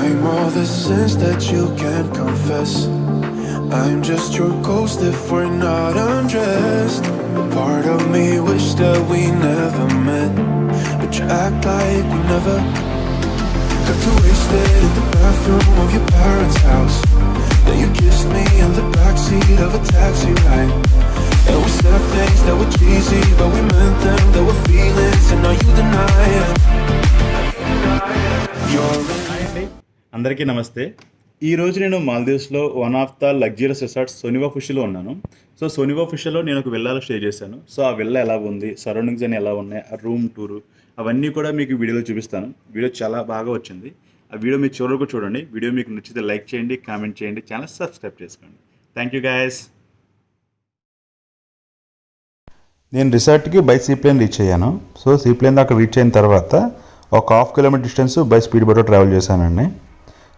I'm all the sins that you can't confess. I'm just your ghost if we're not undressed. A part of me wish that we never met, but you act like we never. Got too wasted in the bathroom of your parents' house. Then you kissed me in the backseat of a taxi ride. And we said things that were cheesy, but we meant them. There were feelings, and now you deny it. You're in. అందరికీ నమస్తే. ఈరోజు నేను మాల్దీవ్స్లో one of the luxurious resorts సోనివాఫుషిలో ఉన్నాను. So సోనివాఫుషిలో నేను ఒక విల్లాలో స్టే చేశాను. సో ఆ విల్లా ఎలా ఉంది, సరౌండింగ్స్ అని ఎలా ఉన్నాయి, ఆ రూమ్ టూరు అవన్నీ కూడా మీకు వీడియోలో చూపిస్తాను. వీడియో చాలా బాగా వచ్చింది. ఆ వీడియో మీరు చివరకు చూడండి. వీడియో మీకు నచ్చితే లైక్ చేయండి, కామెంట్ చేయండి, ఛానల్ సబ్స్క్రైబ్ చేసుకోండి. Thank you guys. నేను రిసార్ట్కి బై సీప్లేన్ రీచ్ అయ్యాను. సో సీప్లేన్ దాకా రీచ్ అయిన తర్వాత ఒక 1/2 కిలోమీటర్ డిస్టెన్స్ బై స్పీడ్ బోట్లో ట్రావెల్ చేశానండి.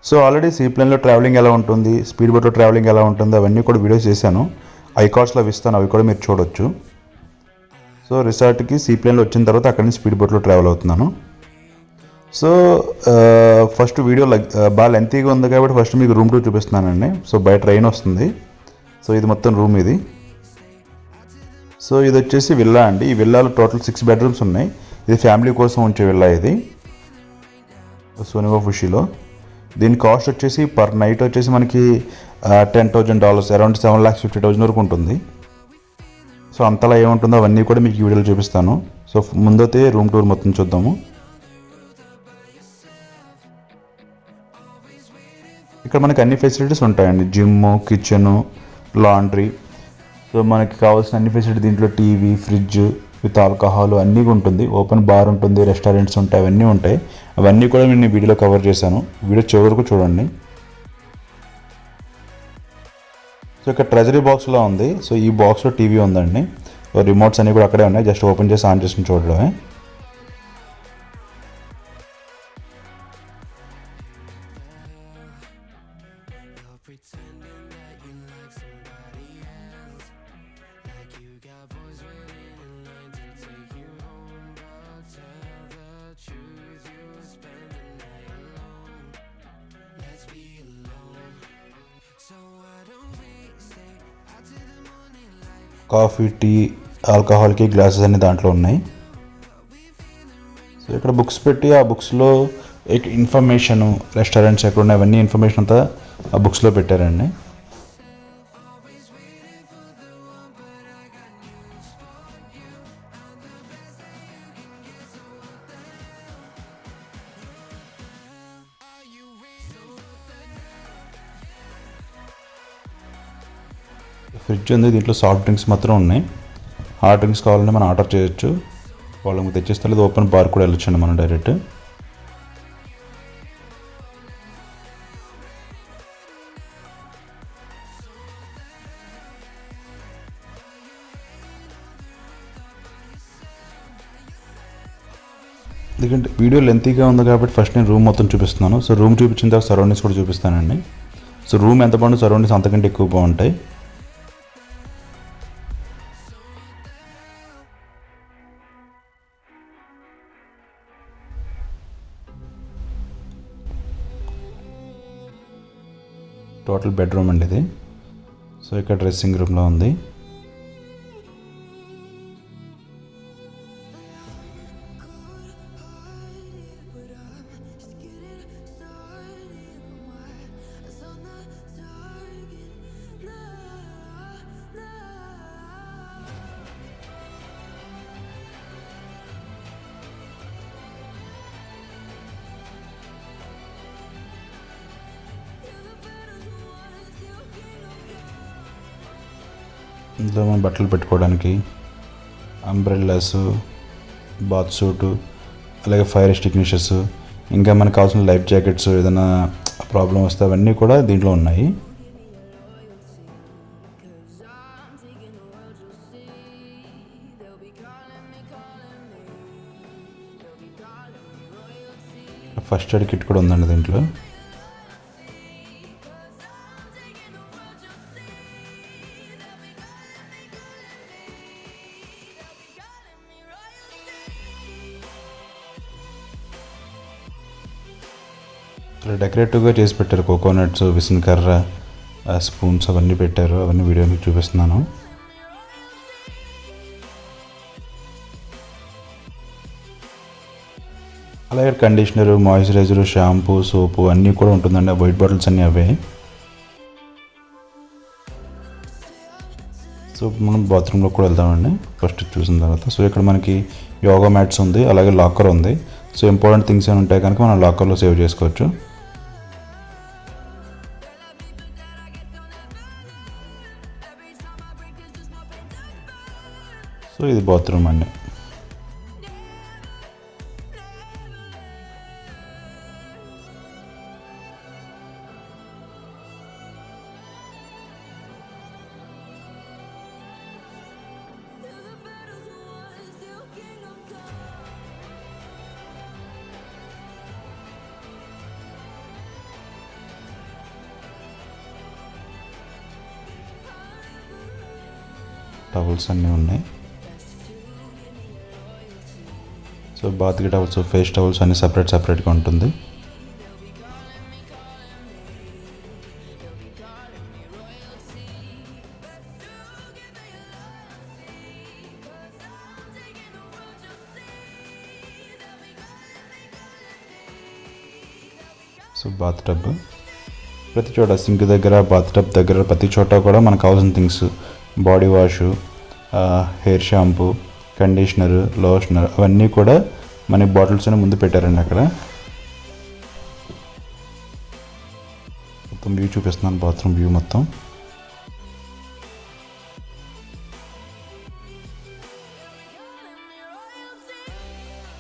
సో ఆల్రెడీ సీప్లేన్లో ట్రావెలింగ్ ఎలా ఉంటుంది, స్పీడ్ బోట్లో ట్రావెలింగ్ ఎలా ఉంటుంది అవన్నీ కూడా వీడియోస్ చేశాను. ఐకార్డ్స్లో ఇస్తాను, అవి కూడా మీరు చూడొచ్చు. సో రిసార్ట్కి సీప్లేన్లో వచ్చిన తర్వాత అక్కడి నుంచి స్పీడ్ బోట్లో ట్రావెల్ అవుతున్నాను. సో ఫస్ట్ వీడియో బాగా లెంతీగా ఉంది కాబట్టి ఫస్ట్ మీకు రూమ్ టూర్ చూపిస్తున్నానండి. సో బై ట్రైన్ వస్తుంది. సో ఇది మొత్తం రూమ్ ఇది. సో ఇది వచ్చేసి విల్లా అండి. ఈ విల్లాలో టోటల్ 6 బెడ్రూమ్స్ ఉన్నాయి. ఇది ఫ్యామిలీ కోసం ఉంచే విల్లా ఇది సోనివాఫుషిలో. దీని కాస్ట్ వచ్చేసి పర్ నైట్ వచ్చేసి మనకి $10,000, అరౌండ్ $750,000 వరకు ఉంటుంది. సో అంతలా ఏముంటుందో అవన్నీ కూడా మీకు ఈ వీడియోలో చూపిస్తాను. సో ముందైతే రూమ్ టూర్ మొత్తం చూద్దాము. ఇక్కడ మనకి అన్ని ఫెసిలిటీస్ ఉంటాయండి. Gym, kitchen, laundry. సో మనకి కావాల్సిన అన్ని ఫెసిలిటీ దీంట్లో టీవీ, ఫ్రిడ్జ్ విత్ ఆల్కహాల్ అన్నీ ఉంటుంది. ఓపెన్ బార్ ఉంటుంది, రెస్టారెంట్స్ ఉంటాయి, అవన్నీ ఉంటాయి. అవన్నీ కూడా నేను వీడియోలో కవర్ చేశాను. వీడియో చివరి వరకు చూడండి. సో ఇక్కడ ట్రెజరీ బాక్స్లో ఉంది. సో ఈ బాక్స్లో టీవీ ఉందండి. రిమోట్స్ అన్నీ కూడా అక్కడే ఉన్నాయి. జస్ట్ ఓపెన్ చేసి ఆన్ చేసుకుని చూడడమే. కాఫీ, టీ, ఆల్కహాల్కి గ్లాసెస్ అన్ని దాంట్లో ఉన్నాయి. సో ఇక్కడ బుక్స్ పెట్టి ఆ బుక్స్లో ఇన్ఫర్మేషను, రెస్టారెంట్స్ ఎక్కడ ఉన్నాయి అవన్నీ ఇన్ఫర్మేషన్ అంతా ఆ బుక్స్లో పెట్టారండి. ఫ్రిడ్జ్ ఉంది. దీంట్లో సాఫ్ట్ డ్రింక్స్ మాత్రం ఉన్నాయి. హాట్ డ్రింక్స్ కావాలంటే మనం ఆర్డర్ చేయొచ్చు. వాళ్ళకి తెచ్చిస్తారు. లేదా ఓపెన్ బార్ కూడా వెళ్ళొచ్చండి మనం డైరెక్ట్. ఎందుకంటే వీడియో లెంతీగా ఉంది కాబట్టి ఫస్ట్ నేను రూమ్ మొత్తం చూపిస్తున్నాను. సో రూమ్ చూపించిన తర్వాత సరౌండింగ్స్ కూడా చూపిస్తానండి. సో రూమ్ ఎంత బాగుంటుంది, సరౌండింగ్స్ అంతకంటే ఎక్కువ బాగుంటాయి. టోటల్ బెడ్రూమ్ అండి ఇది. సో ఇక్కడ డ్రెస్సింగ్ రూమ్లో ఉంది. ఇందులో మనం బట్టలు పెట్టుకోవడానికి అంబ్రెల్లాస్, బాత్ సూటు, అలాగే ఫైర్ ఎస్టింగ్విషర్స్, ఇంకా మనకు కావాల్సిన లైఫ్ జాకెట్స్, ఏదైనా ప్రాబ్లం వస్తే అవన్నీ కూడా దీంట్లో ఉన్నాయి. ఫస్ట్ ఎయిడ్ కిట్ కూడా ఉందండి దీంట్లో. ఇలా డెకరేటివ్గా చేసి పెట్టారు. కోకోనట్స్, విసిన్ కర్ర, స్పూన్స్ అవన్నీ పెట్టారు. అవన్నీ వీడియో మీకు చూపిస్తున్నాను. అలాగే కండిషనరు, మాయిశ్చరైజరు, షాంపూ, సోపు అన్నీ కూడా ఉంటుందండి. ఆ వైట్ బాటిల్స్ అన్నీ అవే. సో మనం బాత్రూంలో కూడా వెళ్దామండి ఫస్ట్ చూసిన తర్వాత. సో ఇక్కడ మనకి యోగా మ్యాట్స్ ఉంది, అలాగే లాకర్ ఉంది. సో ఇంపార్టెంట్ థింగ్స్ ఏమైనా ఉంటాయి కనుక మనం లాకర్లో సేవ్ చేసుకోవచ్చు. సో ఇది బాత్రూమ్ అండి. టవల్స్ అన్నీ ఉన్నాయి. సో బాత్కి టవల్స్, ఫేస్ టవల్స్ అన్నీ సపరేట్గా ఉంటుంది. సో బాత్ టబ్ ప్రతి చోట, సింక్ దగ్గర, బాత్ టబ్ దగ్గర ప్రతి చోట కూడా మనకు కావాల్సిన things, body wash, hair shampoo, conditioner, లోషనర్ అవన్నీ కూడా మనకి బాటిల్స్ ముందు పెట్టారండి. అక్కడ మొత్తం వ్యూ చూపిస్తున్నాను, బాత్రూమ్ వ్యూ మొత్తం.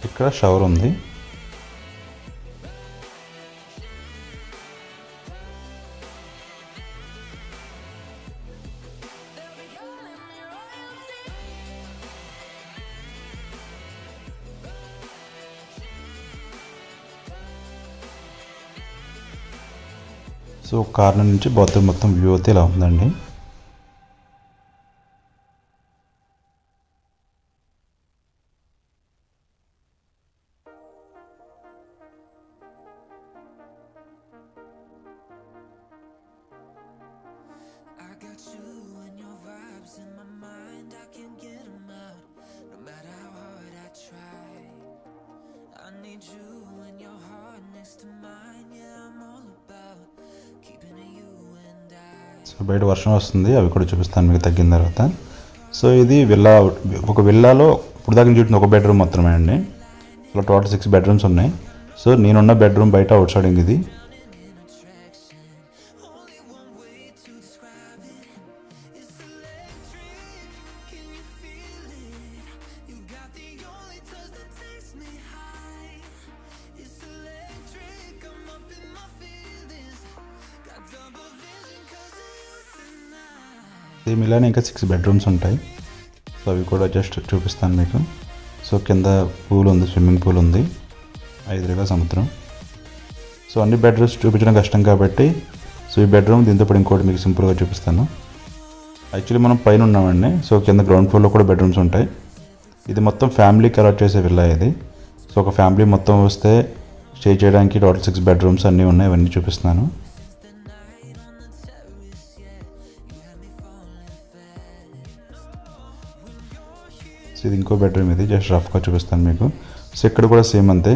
ఇక్కడ షవర్ ఉంది. సో కార్నర్ నుంచి బాత్రూమ్ మొత్తం వ్యూ అయితే ఇలా ఉందండి. సో బయట వర్షం వస్తుంది, అవి కూడా చూపిస్తాను మీకు తగ్గిన తర్వాత. సో ఇది విల్లా. ఒక విల్లాలో ఇప్పుడు దాకా చూసిన ఒక బెడ్రూమ్ మాత్రమే అండి. ఇలా టోటల్ 6 బెడ్రూమ్స్ ఉన్నాయి. సో నేనున్న బెడ్రూమ్ బయట అవుట్ సైడింగ్ ఇది. సేమ్ ఇలానే ఇంకా 6 బెడ్రూమ్స్ ఉంటాయి. సో అవి కూడా జస్ట్ చూపిస్తాను మీకు. సో కింద పూల్ ఉంది, స్విమ్మింగ్ పూల్ ఉంది, ఎదురుగా సముద్రం. సో అన్ని బెడ్రూమ్స్ చూపించడం కష్టం కాబట్టి సో ఈ బెడ్రూమ్ దీంతో పాటు ఇంకోటి మీకు సింపుల్గా చూపిస్తాను. యాక్చువల్లీ మనం పైన ఉన్నామండి. సో కింద గ్రౌండ్ ఫ్లోర్లో కూడా బెడ్రూమ్స్ ఉంటాయి. ఇది మొత్తం ఫ్యామిలీకి అలాట్ చేసే విల్లా ఇది. సో ఒక ఫ్యామిలీ మొత్తం వస్తే స్టే చేయడానికి టోటల్ 6 బెడ్రూమ్స్ అన్నీ ఉన్నాయి. ఇవన్నీ చూపిస్తున్నాను. సో ఇది ఇంకో బెడ్రూమ్, ఇది జస్ట్ రఫ్గా చూపిస్తాను మీకు. సో ఇక్కడ కూడా సేమ్ అంతే.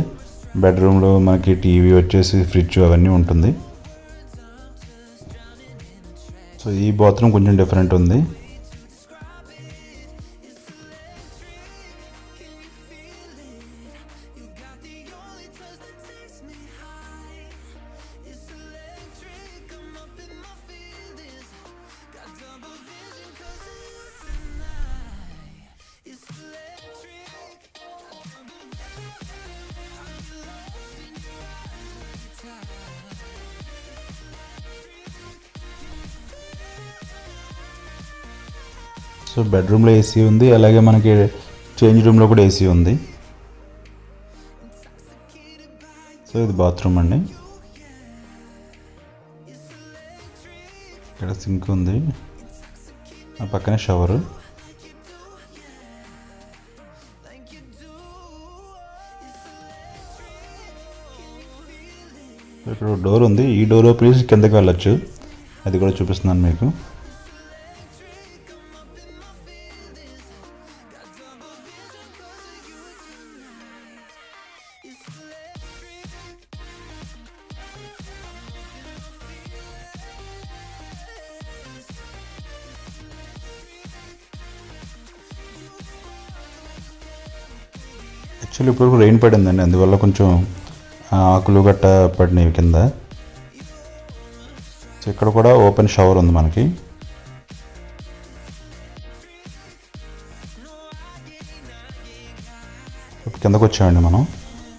బెడ్రూమ్లో మనకి టీవీ వచ్చేసి, ఫ్రిడ్జ్ అవన్నీ ఉంటుంది. సో ఈ బాత్రూమ్ కొంచెం డిఫరెంట్ ఉంది. సో బెడ్రూమ్లో ఏసీ ఉంది, అలాగే మనకి చేంజ్ రూమ్లో కూడా ఏసీ ఉంది. సో ఇది బాత్రూమ్ అండి. ఇక్కడ సింక్ ఉంది, ఆ పక్కనే షవరు. ఇక్కడ డోర్ ఉంది, ఈ డోర్ ఓపెన్ చేసి కిందకి వెళ్ళొచ్చు, అది కూడా చూపిస్తున్నాను మీకు. యాక్చువల్లీ ఇప్పుడు రెయిన్ పడిందండి, అందువల్ల కొంచెం ఆకులు గట్ట పడినవి కింద. సో ఇక్కడ కూడా ఓపెన్ షవర్ ఉంది మనకి. కిందకు వచ్చామండి మనం.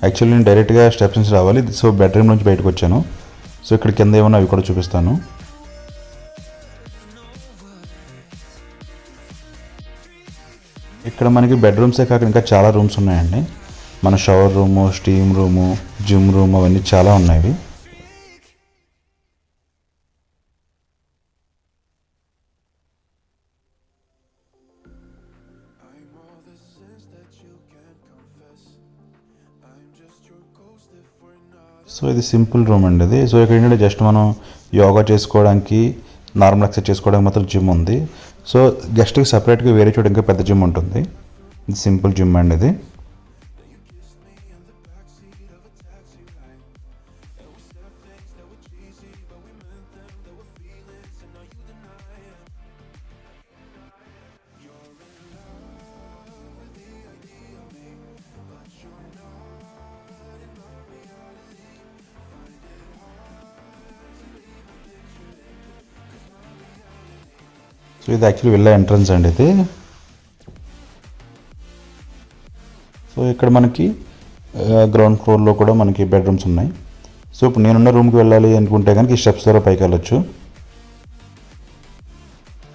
యాక్చువల్లీ నేను డైరెక్ట్గా స్టెప్స్ నుంచి రావాలి, సో బెడ్రూమ్ నుంచి బయటకు వచ్చాను. సో ఇక్కడ కింద ఏమన్నా అవి కూడా చూపిస్తాను. ఇక్కడ మనకి బెడ్రూమ్సే కాక ఇంకా చాలా రూమ్స్ ఉన్నాయండి. మన shower room, steam room, gym room అవన్నీ చాలా ఉన్నాయి. సో ఇది సింపుల్ రూమ్ అండి ఇది. సో ఇక్కడ ఏంటంటే జస్ట్ మనం యోగా చేసుకోవడానికి, నార్మల్ ఎక్సర్సైజ్ చేసుకోవడానికి మాత్రం జిమ్ ఉంది. సో గెస్ట్కి సపరేట్గా వేరే చోట ఇంకా పెద్ద జిమ్ ఉంటుంది. ఇది సింపుల్ జిమ్ అండి ఇది. సో ఇది యాక్చువల్లీ విల్లా ఎంట్రన్స్ అండి ఇది. సో ఇక్కడ మనకి గ్రౌండ్ ఫ్లోర్లో కూడా మనకి బెడ్రూమ్స్ ఉన్నాయి. సో ఇప్పుడు నేనున్న రూమ్కి వెళ్ళాలి అనుకుంటే కనుక ఈ స్టెప్స్ ద్వారా పైకి వెళ్ళొచ్చు.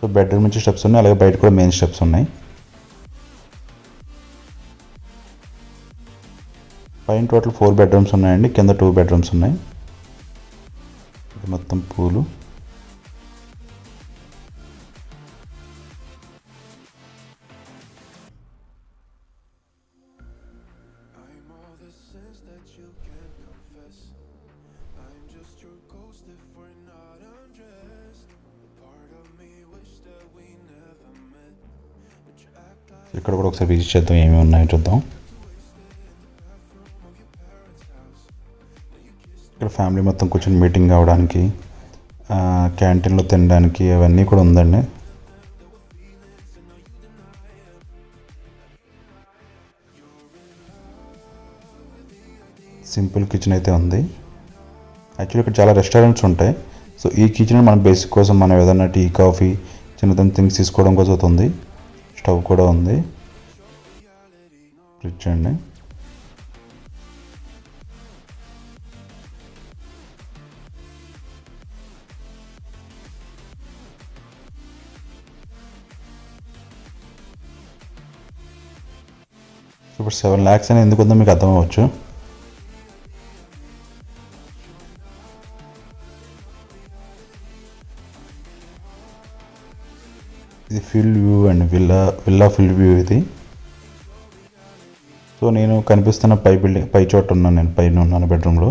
సో బెడ్రూమ్ నుంచి స్టెప్స్ ఉన్నాయి, అలాగే బయట కూడా మెయిన్ స్టెప్స్ ఉన్నాయి. పైన టోటల్ 4 బెడ్రూమ్స్ ఉన్నాయండి, కింద 2 బెడ్రూమ్స్ ఉన్నాయి. ఇది మొత్తం పూలు. ఇక్కడ కూడా ఒకసారి విజిట్ చేద్దాం, ఏమేమి ఉన్నాయో చూద్దాం. ఇక్కడ ఫ్యామిలీ మొత్తం కూర్చొని మీటింగ్ అవ్వడానికి, క్యాంటీన్లో తినడానికి అవన్నీ కూడా ఉందండి. సింపుల్ కిచెన్ అయితే ఉంది. యాక్చువల్లీ ఇక్కడ చాలా రెస్టారెంట్స్ ఉంటాయి. సో ఈ కిచెన్ మన బేసిక్ కోసం మనం ఏదైనా టీ, కాఫీ, చిన్న చిన్న థింగ్స్ తీసుకోవడం కోసం అవుతుంది. స్టవ్ కూడా ఉంది, ఫ్రిడ్జ్ అండి. ఇప్పుడు 7 lakhs అని ఎందుకు ఉందో మీకు అర్థం అవ్వచ్చు. ఇది ఫిల్ వ్యూ అండి, విల్లా ఫిల్ వ్యూ ఇది. సో నేను కనిపిస్తున్న పై చోట ఉన్నాను, నేను పైన ఉన్నాను బెడ్రూమ్లో.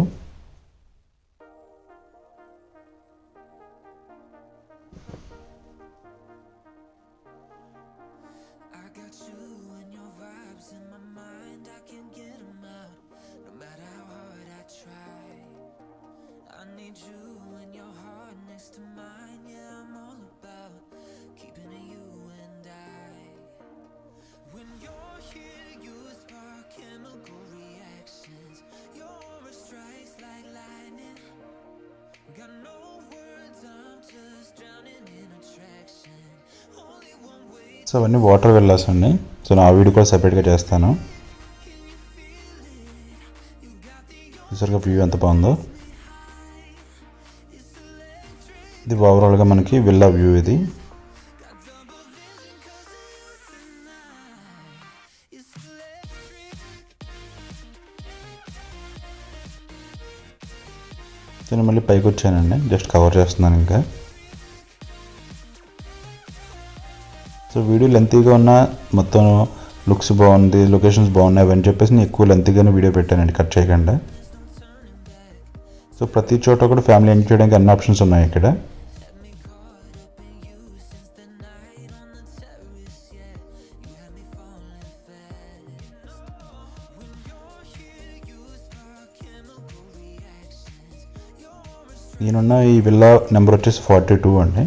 సో అవన్నీ వాటర్ వెళ్ళాల్సి ఉన్నాయి. సో నా వీడియో కూడా సపరేట్గా చేస్తాను. చూసారుగా వ్యూ ఎంత బాగుందో. ఇది ఓవరాల్గా మనకి విల్లా వ్యూ ఇది. నేను మళ్ళీ పైకి వచ్చానండి, జస్ట్ కవర్ చేస్తున్నాను ఇంకా. సో వీడియో లెంతీగా ఉన్న, మొత్తం లుక్స్ బాగుంది, లొకేషన్స్ బాగున్నాయి అని చెప్పేసి నేను ఎక్కువ లెంతీగానే వీడియో పెట్టానండి, కట్ చేయకుండా. సో ప్రతి చోట కూడా ఫ్యామిలీ ఎంజాయ్ చేయడానికి అన్ని ఆప్షన్స్ ఉన్నాయి ఇక్కడ. నేనున్న ఈ విల్లా నెంబర్ వచ్చేసి 42 అండి.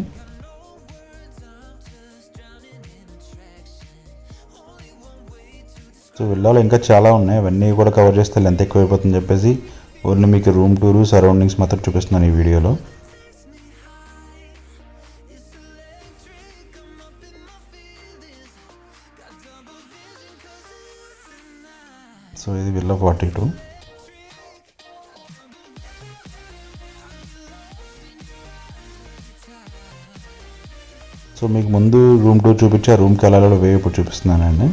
సో విల్లాలో ఇంకా చాలా ఉన్నాయి, అవన్నీ కూడా కవర్ చేస్తే లెంత్ ఎక్కువైపోతుందని చెప్పేసి ఓన్లీ మీకు రూమ్ టూరు సరౌండింగ్స్ మాత్రం చూపిస్తున్నాను ఈ వీడియోలో. సో ఇది విల్లా 42. సో మీకు ముందు రూమ్ టూర్ చూపించి ఆ రూమ్కి వెళ్ళాలో వే ఇప్పుడు చూపిస్తున్నానండి.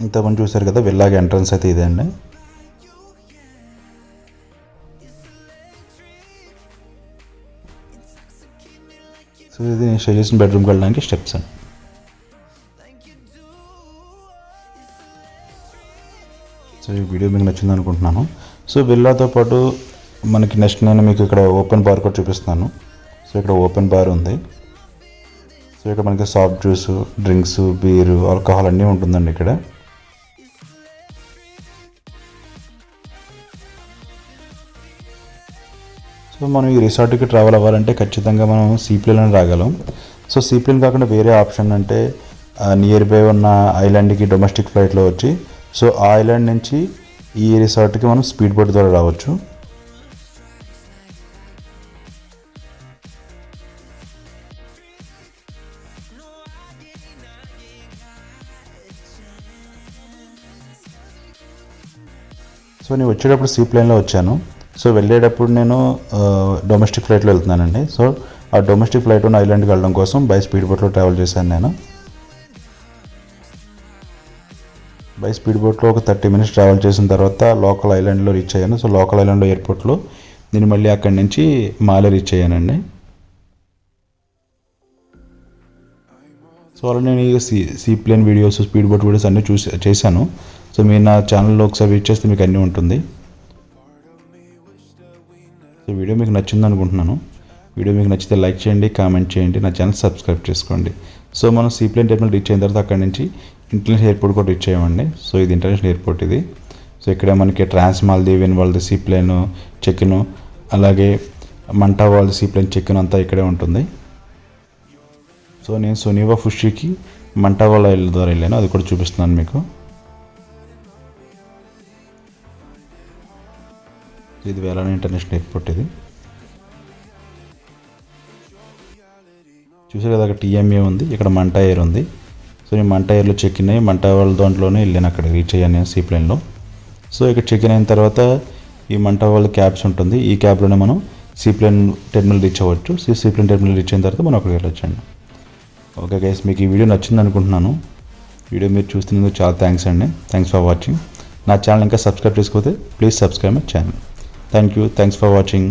ఇంతమంది చూసారు కదా, విల్లాకి ఎంట్రన్స్ అయితే ఇదే అండి. సో ఇది నేను షేర్ చేసిన బెడ్రూమ్కి వెళ్ళడానికి స్టెప్స్ అండి. సో ఈ వీడియో మీకు నచ్చింది అనుకుంటున్నాను. సో విల్లాతో పాటు మనకి నెక్స్ట్ నేను మీకు ఇక్కడ ఓపెన్ బార్ కూడా చూపిస్తున్నాను. సో ఇక్కడ ఓపెన్ బార్ ఉంది. సో ఇక్కడ మనకి soft juice, drinks, beer, alcohol అన్నీ ఉంటుందండి ఇక్కడ. సో మనం ఈ రిసార్ట్కి ట్రావెల్ అవ్వాలంటే ఖచ్చితంగా మనం సీప్లేన్లో రాగలం. సో సీప్లేన్ కాకుండా వేరే ఆప్షన్ అంటే నియర్ బై ఉన్న ఐలాండ్కి డొమెస్టిక్ ఫ్లైట్లో వచ్చి, సో ఆ ఐలాండ్ నుంచి ఈ రిసార్ట్కి మనం స్పీడ్ బోట్ ద్వారా రావచ్చు. సో నేను వచ్చేటప్పుడు సీప్లేన్లో వచ్చాను. సో వెళ్ళేటప్పుడు నేను డొమెస్టిక్ ఫ్లైట్లో వెళ్తున్నానండి. సో ఆ డొమెస్టిక్ ఫ్లైట్ ఉన్న ఐలాండ్కి వెళ్ళడం కోసం బై స్పీడ్ బోట్లో ట్రావెల్ చేశాను నేను. బై స్పీడ్ బోట్లో ఒక 30 మినిట్స్ ట్రావెల్ చేసిన తర్వాత లోకల్ ఐలాండ్లో రీచ్ అయ్యాను. సో లోకల్ ఐలాండ్లో ఎయిర్పోర్ట్లో నేను మళ్ళీ అక్కడి నుంచి మాలే రీచ్ అయ్యానండి. సో అలా నేను ఈ seaplane videos, speed boat videos అన్నీ చేశాను. సో మీరు నా ఛానల్లో ఒకసారి రీచ్ చేస్తే మీకు అన్నీ ఉంటుంది. సో వీడియో మీకు నచ్చింది అనుకుంటున్నాను. వీడియో మీకు నచ్చితే లైక్ చేయండి, కామెంట్ చేయండి, నా ఛానల్ సబ్స్క్రైబ్ చేసుకోండి. సో మనం సీప్లేన్ టెర్మినల్ రీచ్ అయిన తర్వాత అక్కడి నుంచి ఇంటర్నేషనల్ ఎయిర్పోర్ట్ కూడా రీచ్ అయ్యామండి. సో ఇది ఇంటర్నేషనల్ ఎయిర్పోర్ట్ ఇది. సో ఇక్కడ మనకి ట్రాన్స్ మాల్దీవ్ వాళ్ళది సీప్లేన్ చెక్కిన్, అలాగే మంటా వాళ్ళది సీప్లేన్ చెక్కిన్ అంతా ఇక్కడే ఉంటుంది. సో నేను సునీవా ఫుషీకి మంటా వాళ్ళ ద్వారా వెళ్ళాను, అది కూడా చూపిస్తున్నాను మీకు. ఇది వేలాన ఇంటర్నేషనల్ ఎయిర్పోర్ట్ ఇది. చూసారు కదా, అక్కడ టీఎంఏ ఉంది, ఇక్కడ మంటా ఎయిర్ ఉంది. సో నేను మంటా ఎయిర్లో చెక్ ఇన్ అయ్యి మంటా వాళ్ళ దాంట్లోనే వెళ్ళాను, అక్కడ రీచ్ అయ్యాను నేను సీప్లేన్లో. సో ఇక్కడ చెక్ ఇన్ అయిన తర్వాత ఈ మంటా వాళ్ళ క్యాబ్స్ ఉంటుంది, ఈ క్యాబ్లోనే మనం సీప్లేన్ టెర్మినల్ రీచ్ అవ్వచ్చు. సీప్లేన్ టెర్మినల్ రీచ్ అయిన తర్వాత మనం అక్కడికి వెళ్ళొచ్చండి. ఓకే గైస్, మీకు ఈ వీడియో నచ్చింది అనుకుంటున్నాను. వీడియో మీరు చూస్తున్నందుకు చాలా థ్యాంక్స్ అండి. Thanks for watching. నా ఛానల్ ఇంకా సబ్స్క్రైబ్ చేసుకోతే please subscribe my channel. Thank you. Thanks for watching.